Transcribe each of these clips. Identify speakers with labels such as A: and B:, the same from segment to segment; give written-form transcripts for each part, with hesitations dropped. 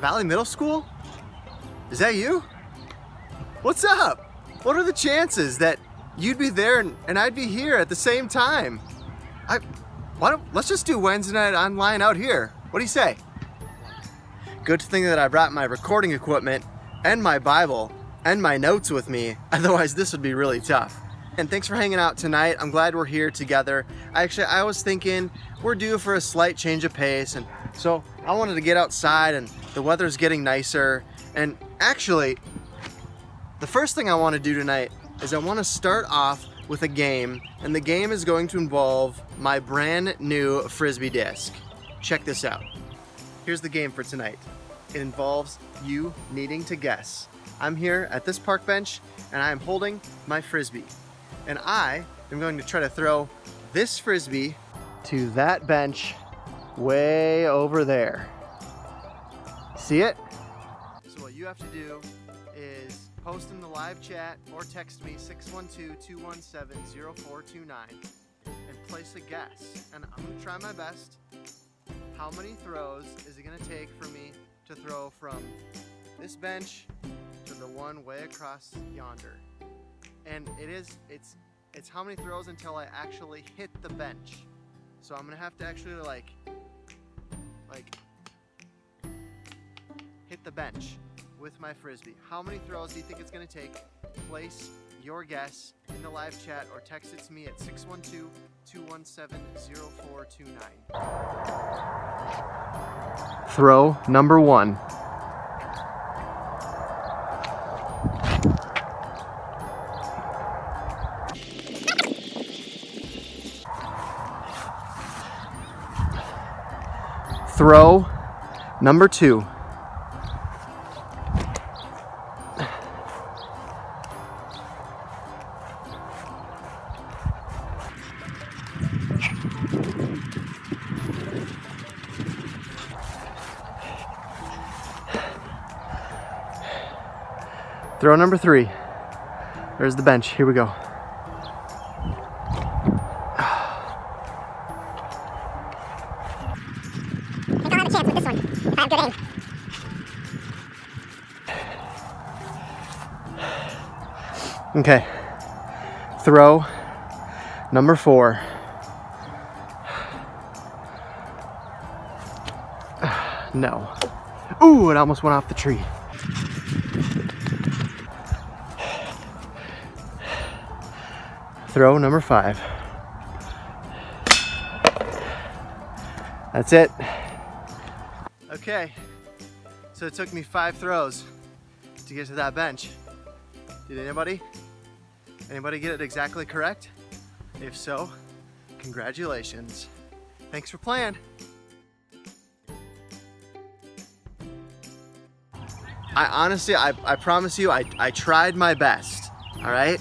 A: Valley Middle School? Is that you? What's up? What are the chances that you'd be there and I'd be here at the same time? Let's just do Wednesday night online out here. What do you say? Good thing that I brought my recording equipment and my Bible and my notes with me. Otherwise, this would be really tough. And thanks for hanging out tonight. I'm glad we're here together. I was thinking we're due for a slight change of pace, and so I wanted to get outside, and the weather's getting nicer. And actually, the first thing I want to do tonight is I want to start off with a game, and the game is going to involve my brand new Frisbee disc. Check this out. Here's the game for tonight. It involves you needing to guess. I'm here at this park bench and I am holding my Frisbee. And I am going to try to throw this Frisbee to that bench way over there. See it? So what you have to do is post in the live chat or text me 612-217-0429 and place a guess. And I'm gonna try my best. How many throws is it gonna take for me to throw from this bench to the one way across yonder? And it's how many throws until I actually hit the bench. So I'm gonna have to actually like hit the bench with my Frisbee. How many throws do you think it's gonna take? Place your guess in the live chat or text it to me at 612-217-0429. Throw number 1. Throw number 2. Throw number 3. There's the bench. Here we go.
B: I don't have a chance with this one. I have good aim.
A: Okay. Throw number 4. No. Ooh, it almost went off the tree. Throw number 5. That's it. Okay, so it took me 5 throws to get to that bench. Did anybody get it exactly correct? If so, congratulations. Thanks for playing. I honestly, I promise you, I tried my best, all right?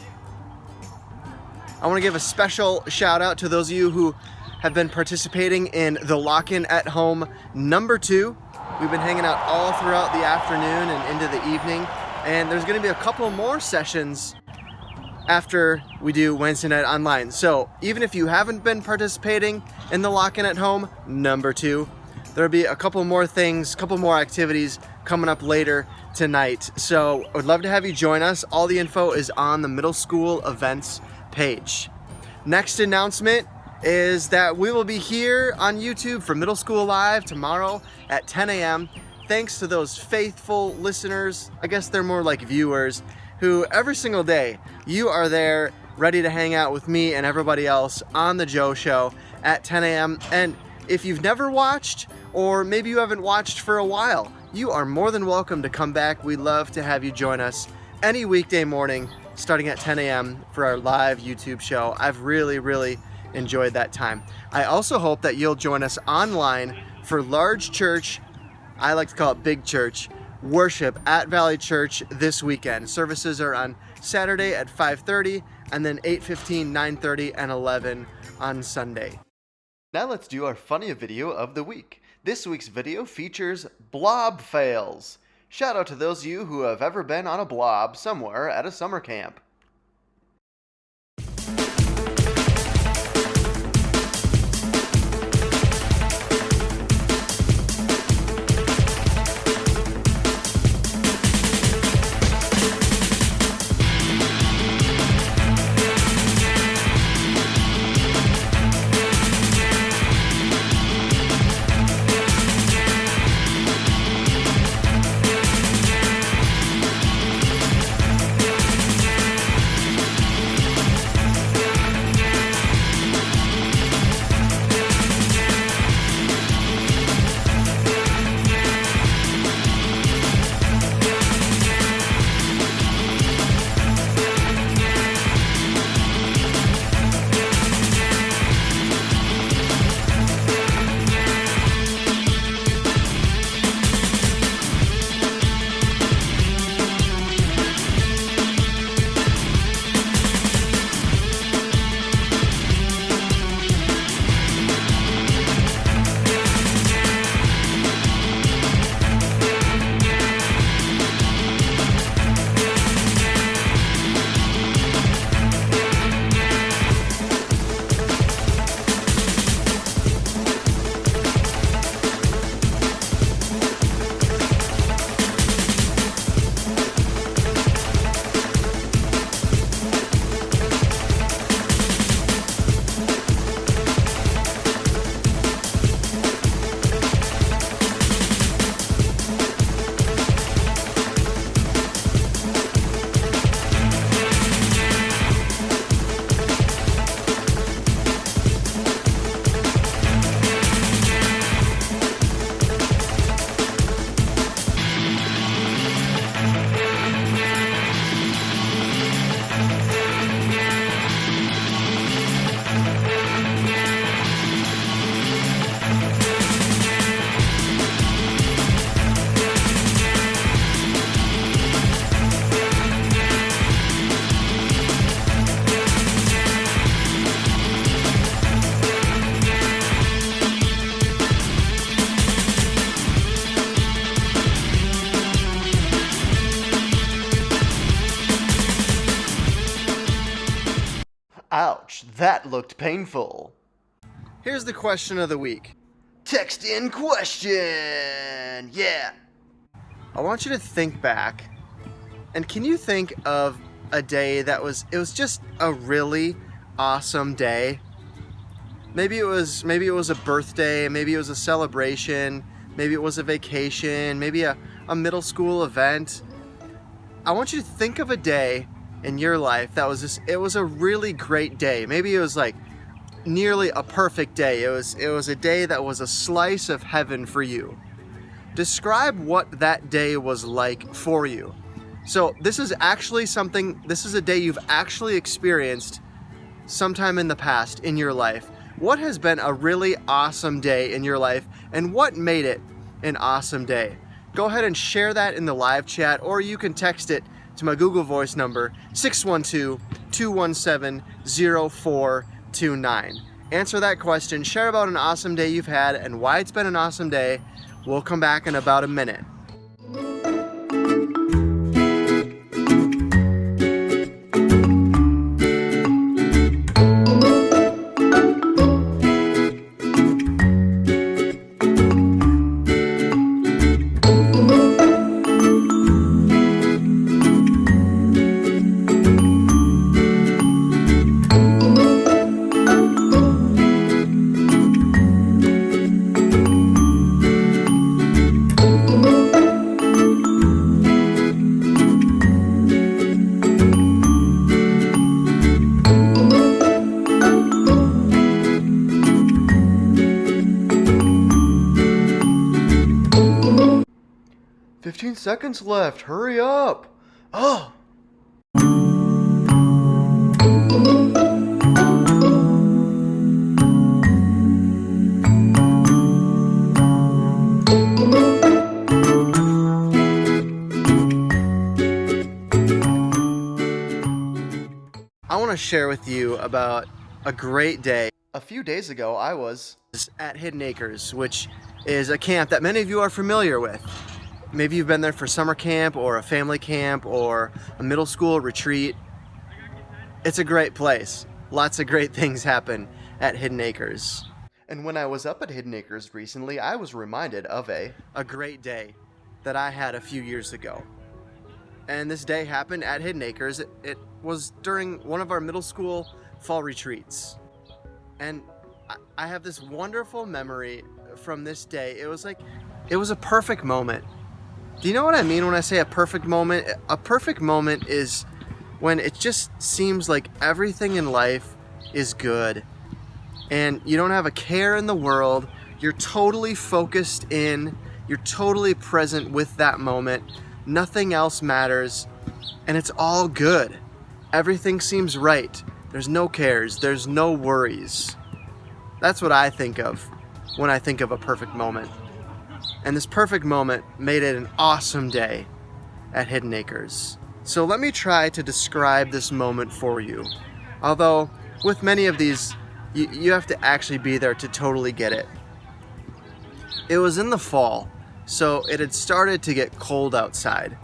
A: I want to give a special shout out to those of you who have been participating in the Lock-In at Home number 2. We've been hanging out all throughout the afternoon and into the evening, and there's going to be a couple more sessions after we do Wednesday night online. So even if you haven't been participating in the Lock-In at Home number 2, there'll be a couple more things, couple more activities coming up later tonight. So I would love to have you join us. All the info is on the middle school events page. Next announcement is that we will be here on YouTube for Middle School Live tomorrow at 10 a.m. Thanks to those faithful listeners, I guess they're more like viewers, who every single day you are there ready to hang out with me and everybody else on The Joe Show at 10 a.m. And if you've never watched, or maybe you haven't watched for a while, you are more than welcome to come back. We'd love to have you join us any weekday morning starting at 10 a.m. for our live YouTube show. I've really enjoyed that time. I also hope that you'll join us online for large church, I like to call it big church, worship at Valley Church this weekend. Services are on Saturday at 5:30 and then 8:15, 9:30, and 11 on Sunday. Now let's do our funny video of the week. This week's video features blob fails. Shout out to those of you who have ever been on a blob somewhere at a summer camp. Ouch, that looked painful. Here's the question of the week. Text in question! Yeah! I want you to think back, and can you think of a day that was just a really awesome day? Maybe it was a birthday, maybe it was a celebration, maybe it was a vacation, maybe a middle school event. I want you to think of a day in your life that was it was a really great day. Maybe it was like nearly a perfect day. It was a day that was a slice of heaven for you. Describe what that day was like for you. So this is a day you've actually experienced sometime in the past in your life. What has been a really awesome day in your life, and what made it an awesome day? Go ahead and share that in the live chat, or you can text it to my Google Voice number, 612-217-0429. Answer that question, share about an awesome day you've had and why it's been an awesome day. We'll come back in about a minute. Seconds left. Hurry up. Oh. I want to share with you about a great day. A few days ago, I was at Hidden Acres, which is a camp that many of you are familiar with. Maybe you've been there for summer camp or a family camp or a middle school retreat. It's a great place. Lots of great things happen at Hidden Acres. And when I was up at Hidden Acres recently, I was reminded of a great day that I had a few years ago. And this day happened at Hidden Acres. It was during one of our middle school fall retreats. And I have this wonderful memory from this day. It was a perfect moment. Do you know what I mean when I say a perfect moment? A perfect moment is when it just seems like everything in life is good and you don't have a care in the world. You're totally focused in, you're totally present with that moment. Nothing else matters and it's all good. Everything seems right. There's no cares, there's no worries. That's what I think of when I think of a perfect moment. And this perfect moment made it an awesome day at Hidden Acres. So let me try to describe this moment for you. Although with many of these, you have to actually be there to totally get it. It was in the fall, so it had started to get cold outside.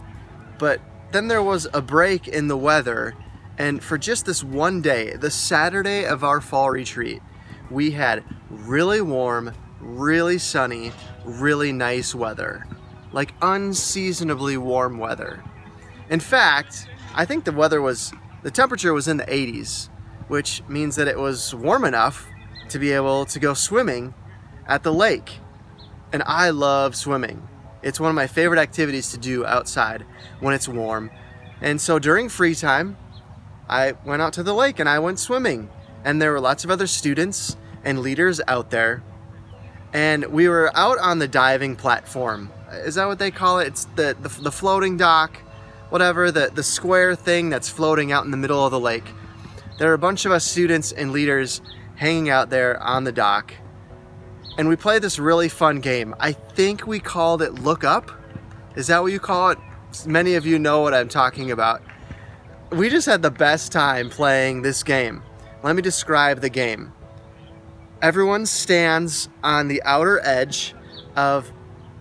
A: But then there was a break in the weather, and for just this one day, the Saturday of our fall retreat, we had really warm, really sunny, really nice weather, like unseasonably warm weather. In fact, I think the temperature was in the 80s, which means that it was warm enough to be able to go swimming at the lake. And I love swimming. It's one of my favorite activities to do outside when it's warm. And so during free time, I went out to the lake and I went swimming. And there were lots of other students and leaders out there. And we were out on the diving platform. Is that what they call it? It's the floating dock, whatever, the square thing that's floating out in the middle of the lake. There were a bunch of us students and leaders hanging out there on the dock. And we played this really fun game. I think we called it Look Up. Is that what you call it? Many of you know what I'm talking about. We just had the best time playing this game. Let me describe the game. Everyone stands on the outer edge of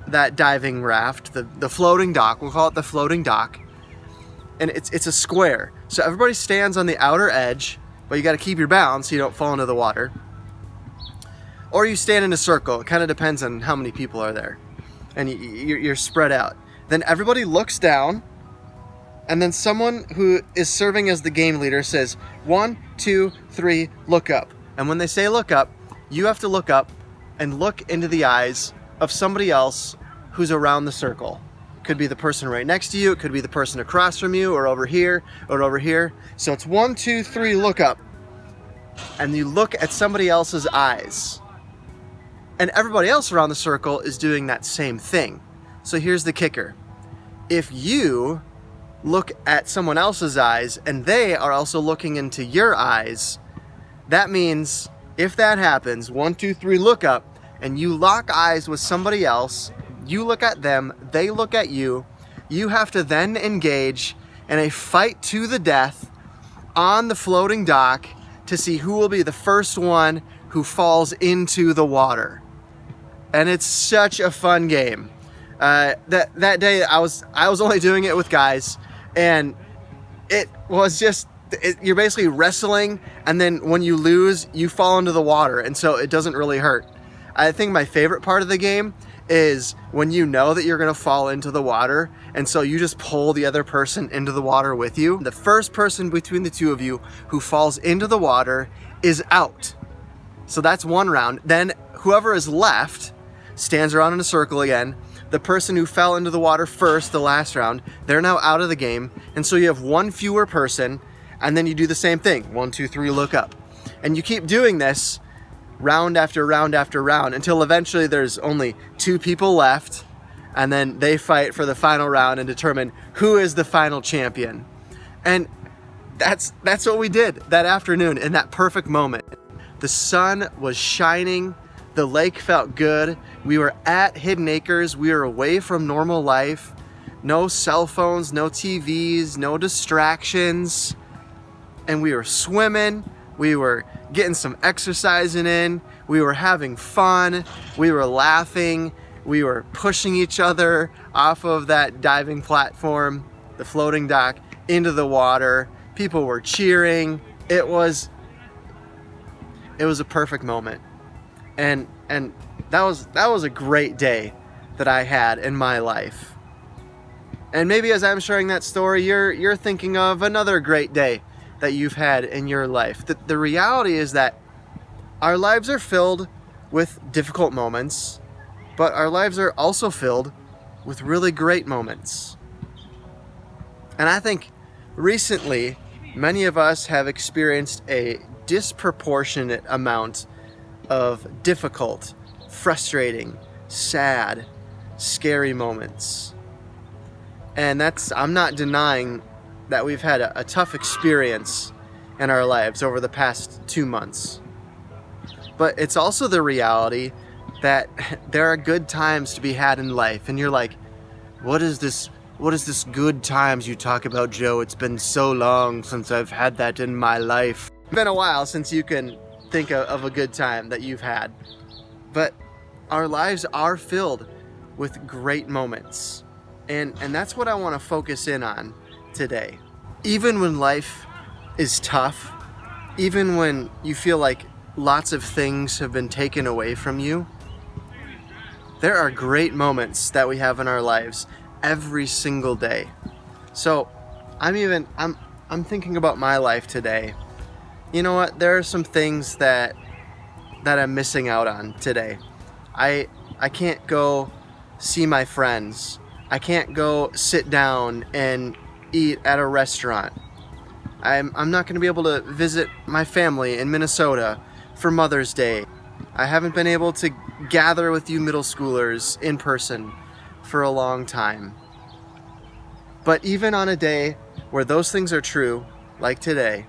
A: that diving raft, the floating dock. We'll call it the floating dock. And it's a square. So everybody stands on the outer edge but you got to keep your balance so you don't fall into the water. Or you stand in a circle. It kind of depends on how many people are there. And you're spread out. Then everybody looks down, and then someone who is serving as the game leader says, 1, 2, 3, look up. And when they say look up, you have to look up and look into the eyes of somebody else who's around the circle. It could be the person right next to you, it could be the person across from you, or over here, or over here. So it's 1, 2, 3, look up. And you look at somebody else's eyes. And everybody else around the circle is doing that same thing. So here's the kicker. If you look at someone else's eyes and they are also looking into your eyes, that means if that happens, 1, 2, 3, look up, and you lock eyes with somebody else, you look at them, they look at you, you have to then engage in a fight to the death on the floating dock to see who will be the first one who falls into the water. And it's such a fun game. That day I was only doing it with guys, and it was just, you're basically wrestling, and then when you lose, you fall into the water, and so it doesn't really hurt. I think my favorite part of the game is when you know that you're gonna fall into the water, and so you just pull the other person into the water with you. The first person between the two of you who falls into the water is out. So that's one round. Then whoever is left stands around in a circle again. The person who fell into the water first, the last round, they're now out of the game. And so you have one fewer person, and then you do the same thing. 1, 2, 3, look up. And you keep doing this round after round after round until eventually there's only 2 people left, and then they fight for the final round and determine who is the final champion. And that's what we did that afternoon in that perfect moment. The sun was shining. The lake felt good. We were at Hidden Acres. We were away from normal life. No cell phones, no TVs, no distractions. And we were swimming. We were getting some exercising in. We were having fun. We were laughing. We were pushing each other off of that diving platform, the floating dock, into the water. People were cheering. It was a perfect moment. And that was a great day that I had in my life. And maybe as I'm sharing that story, you're thinking of another great day that you've had in your life. The reality is that our lives are filled with difficult moments, but our lives are also filled with really great moments. And I think recently, many of us have experienced a disproportionate amount of difficult, frustrating, sad, scary moments. And I'm not denying that we've had a tough experience in our lives over the past 2 months. But it's also the reality that there are good times to be had in life. And you're like, what is this good times you talk about, Joe? It's been so long since I've had that in my life. It's been a while since you can think of a good time that you've had. But our lives are filled with great moments. And that's what I want to focus in on today. Even when life is tough, even when you feel like lots of things have been taken away from you, there are great moments that we have in our lives every single day. So I'm thinking about my life today. You know what? There are some things that I'm missing out on today. I can't go see my friends. I can't go sit down and eat at a restaurant. I'm not going to be able to visit my family in Minnesota for Mother's Day. I haven't been able to gather with you middle schoolers in person for a long time. But even on a day where those things are true, like today,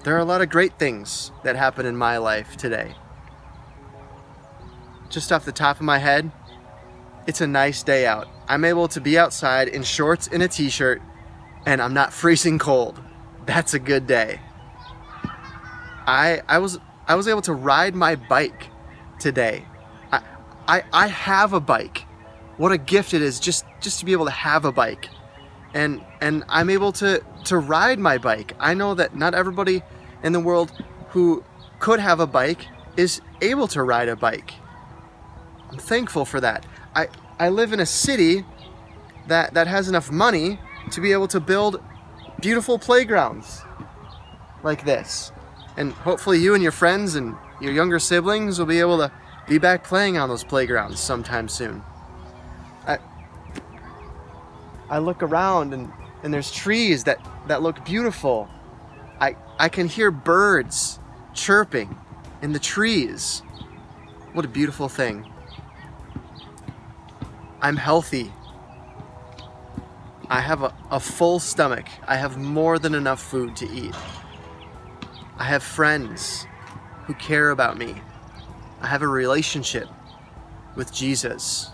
A: there are a lot of great things that happen in my life today. Just off the top of my head, it's a nice day out. I'm able to be outside in shorts and a t-shirt, and I'm not freezing cold. That's a good day. I was able to ride my bike today. I have a bike. What a gift it is just to be able to have a bike. And I'm able to ride my bike. I know that not everybody in the world who could have a bike is able to ride a bike. I'm thankful for that. I live in a city that has enough money to be able to build beautiful playgrounds like this. And hopefully you and your friends and your younger siblings will be able to be back playing on those playgrounds sometime soon. I look around and there's trees that look beautiful. I can hear birds chirping in the trees. What a beautiful thing. I'm healthy. I have a full stomach. I have more than enough food to eat. I have friends who care about me. I have a relationship with Jesus.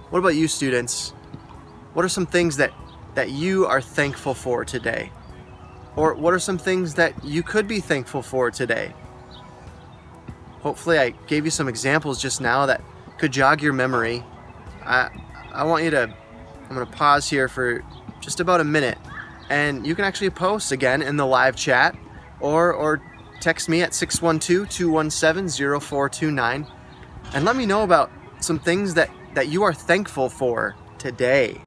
A: What about you, students? What are some things that you are thankful for today? Or what are some things that you could be thankful for today? Hopefully I gave you some examples just now that could jog your memory. I'm gonna pause here for just about a minute, and you can actually post again in the live chat or text me at 612-217-0429 and let me know about some things that you are thankful for today.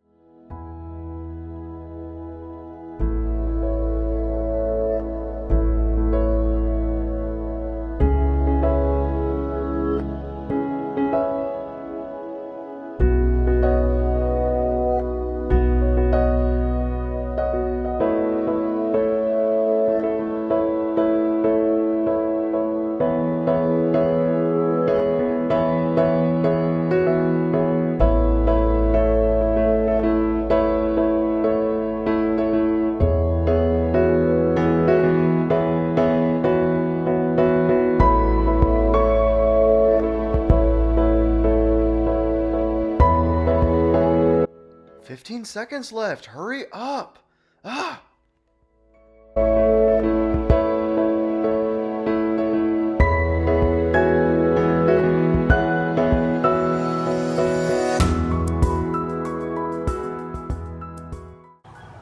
A: Seconds left. Hurry up.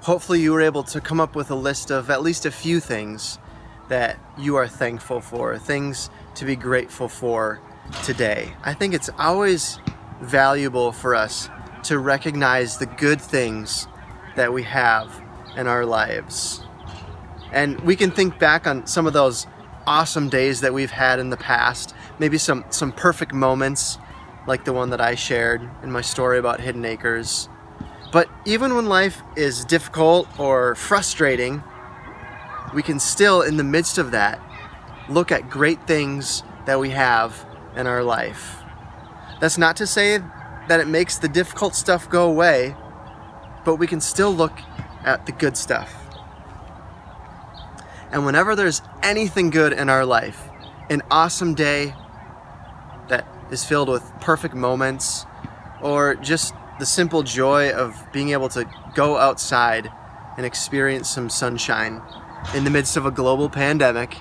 A: Hopefully you were able to come up with a list of at least a few things that you are thankful for, things to be grateful for today. I think it's always valuable for us to recognize the good things that we have in our lives. And we can think back on some of those awesome days that we've had in the past, maybe some perfect moments like the one that I shared in my story about Hidden Acres. But even when life is difficult or frustrating, we can still, in the midst of that, look at great things that we have in our life. That's not to say that it makes the difficult stuff go away, but we can still look at the good stuff. And whenever there's anything good in our life, an awesome day that is filled with perfect moments, or just the simple joy of being able to go outside and experience some sunshine in the midst of a global pandemic,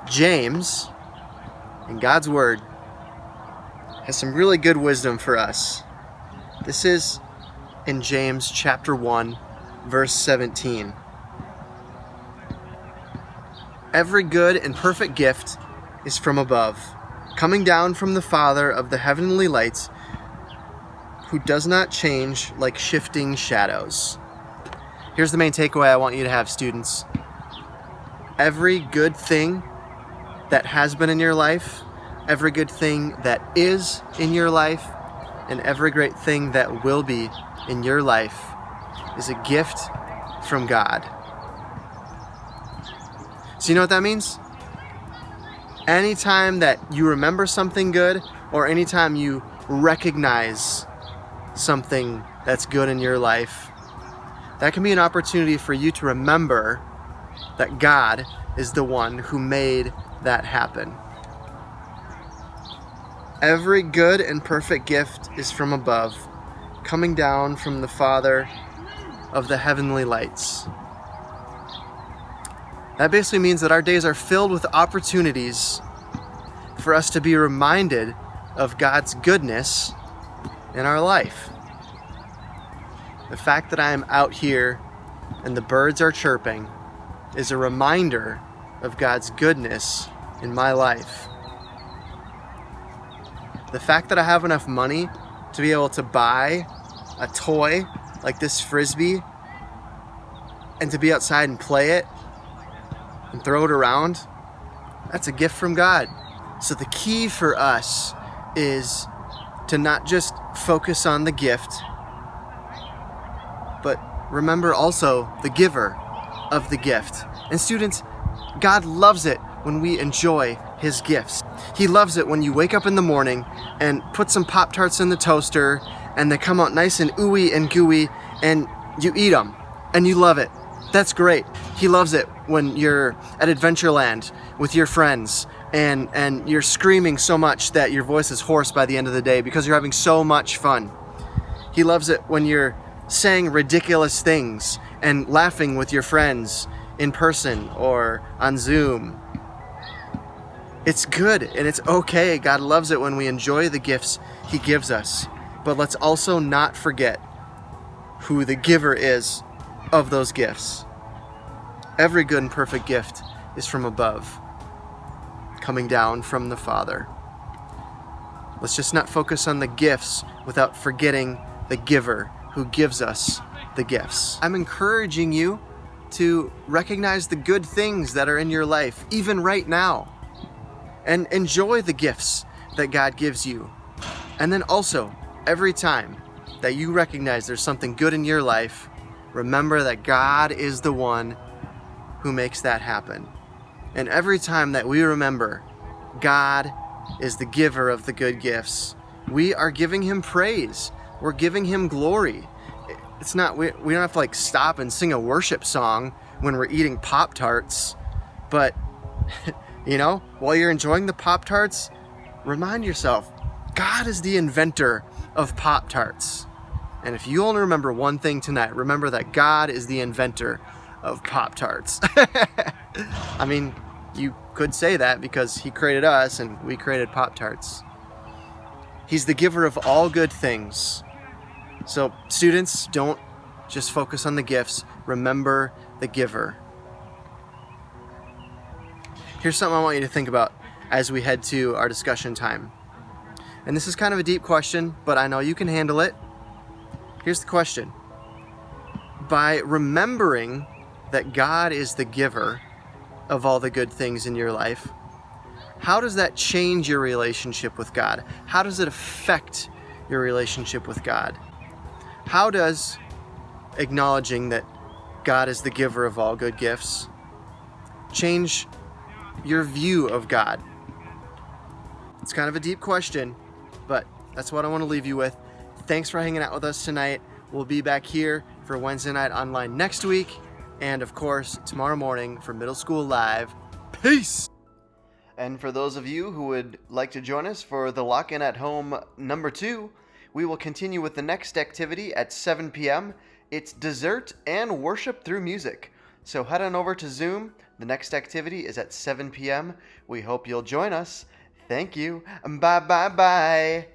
A: James, in God's Word, has some really good wisdom for us. This is in James chapter 1, verse 17. Every good and perfect gift is from above, coming down from the Father of the heavenly lights, who does not change like shifting shadows. Here's the main takeaway I want you to have, students. Every good thing that has been in your life, every good thing that is in your life, and every great thing that will be in your life is a gift from God. So you know what that means? Anytime that you remember something good, or anytime you recognize something that's good in your life, that can be an opportunity for you to remember that God is the one who made that happen. Every good and perfect gift is from above, coming down from the Father of the heavenly lights. That basically means that our days are filled with opportunities for us to be reminded of God's goodness in our life. The fact that I am out here and the birds are chirping is a reminder of God's goodness in my life. The fact that I have enough money to be able to buy a toy like this Frisbee and to be outside and play it and throw it around, that's a gift from God. So the key for us is to not just focus on the gift, but remember also the giver of the gift. And students, God loves it when we enjoy His gifts. He loves it when you wake up in the morning and put some Pop-Tarts in the toaster and they come out nice and ooey and gooey and you eat them and you love it. That's great. He loves it when you're at Adventureland with your friends and you're screaming so much that your voice is hoarse by the end of the day because you're having so much fun. He loves it when you're saying ridiculous things and laughing with your friends in person or on Zoom. It's good and it's okay. God loves it when we enjoy the gifts He gives us. But let's also not forget who the giver is of those gifts. Every good and perfect gift is from above, coming down from the Father. Let's just not focus on the gifts without forgetting the giver who gives us the gifts. I'm encouraging you to recognize the good things that are in your life, even right now, and enjoy the gifts that God gives you. And then also, every time that you recognize there's something good in your life, remember that God is the one who makes that happen. And every time that we remember God is the giver of the good gifts, we are giving Him praise. We're giving Him glory. It's not, we don't have to like stop and sing a worship song when we're eating Pop-Tarts, but you know, while you're enjoying the Pop-Tarts, remind yourself, God is the inventor of Pop-Tarts. And if you only remember one thing tonight, remember that God is the inventor of Pop-Tarts. I mean, you could say that because He created us and we created Pop-Tarts. He's the giver of all good things. So students, don't just focus on the gifts. Remember the giver. Here's something I want you to think about as we head to our discussion time. And this is kind of a deep question, but I know you can handle it. Here's the question. By remembering that God is the giver of all the good things in your life, how does that change your relationship with God? How does it affect your relationship with God? How does acknowledging that God is the giver of all good gifts change your view of God? It's kind of a deep question, but that's what I want to leave you with. Thanks for hanging out with us tonight. We'll be back here for Wednesday Night Online next week, and of course, tomorrow morning for Middle School Live. Peace! And for those of you who would like to join us for the Lock-In at Home number 2, we will continue with the next activity at 7 p.m. It's dessert and worship through music. So head on over to Zoom. The next activity is at 7 p.m. We hope you'll join us. Thank you. Bye, bye, bye.